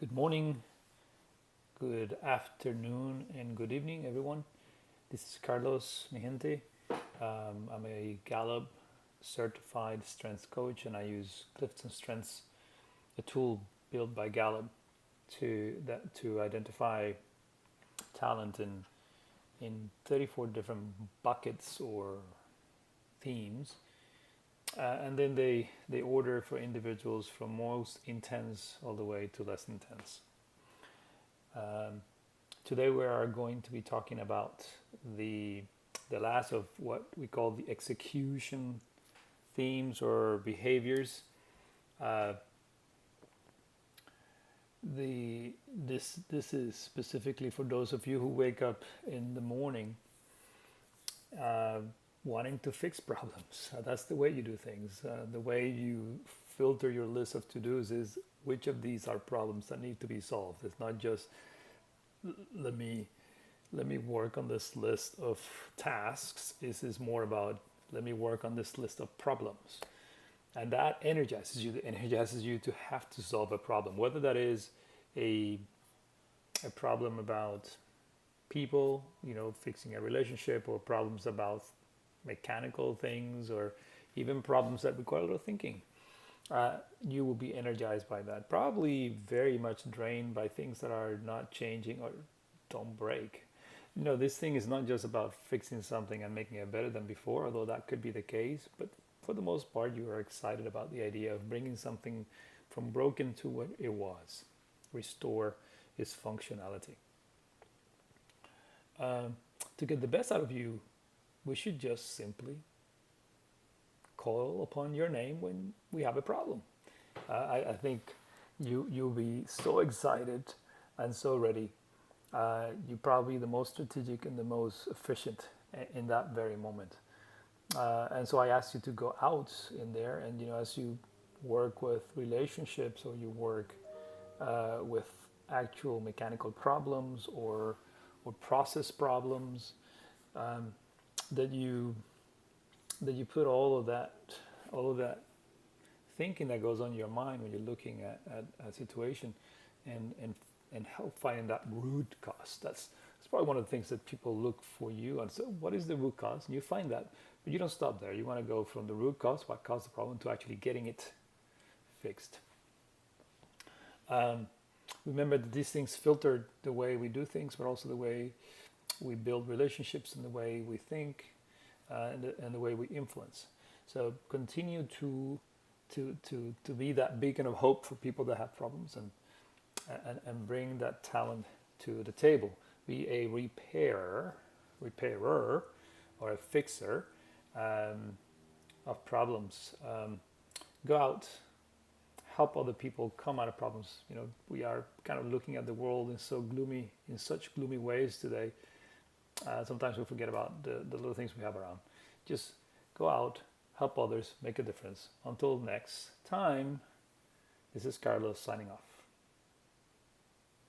Good morning, good afternoon, and good evening, everyone. This is Carlos, mi gente. I'm a Gallup certified strengths coach, and I use CliftonStrengths, a tool built by Gallup to identify talent in 34 different buckets or themes. And then they order for individuals from most intense all the way to less intense. Um, Today we are going to be talking about the the last of what we call the execution themes or behaviors. Uh, the this is specifically for those of you who wake up in the morning uh, wanting to fix problems. That's the way you do things. The way you filter your list of to-dos is which of these are problems that need to be solved. It's not just let me let me work on this list of tasks. This is more about let me work on this list of problems. And that energizes you to have to solve a problem, whether that is a, a problem about people, fixing a relationship, or problems about mechanical things, or even problems that require a little thinking. You will be energized by that. Probably very much drained by things that are not changing or don't break. This thing is not just about fixing something and making it better than before, although that could be the case. But for the most part, you are excited about the idea of bringing something from broken to what it was, restore its functionality. To get the best out of you, we should just simply call upon your name when we have a problem. I think you'll be so excited and so ready. You're probably the most strategic and the most efficient in that very moment. And so I ask you to go out in there, and as you work with relationships, or you work with actual mechanical problems, or process problems, um, that you put all of that thinking that goes on in your mind when you're looking at a situation, and help finding that root cause. That's probably one of the things that people look for you. And so, what is the root cause? And you find that, but you don't stop there. You want to go from the root cause, what caused the problem, to actually getting it fixed. Um, Remember that these things filter the way we do things, but also the way we build relationships, and the way we think, and the way we influence. So continue to be that beacon of hope for people that have problems, and bring that talent to the table. Be a repairer, or a fixer of problems. Go out, help other people come out of problems. We are kind of looking at the world in such gloomy ways today. Sometimes we forget about the little things we have around. Just go out, help others, make a difference. Until next time, this is Carlos signing off.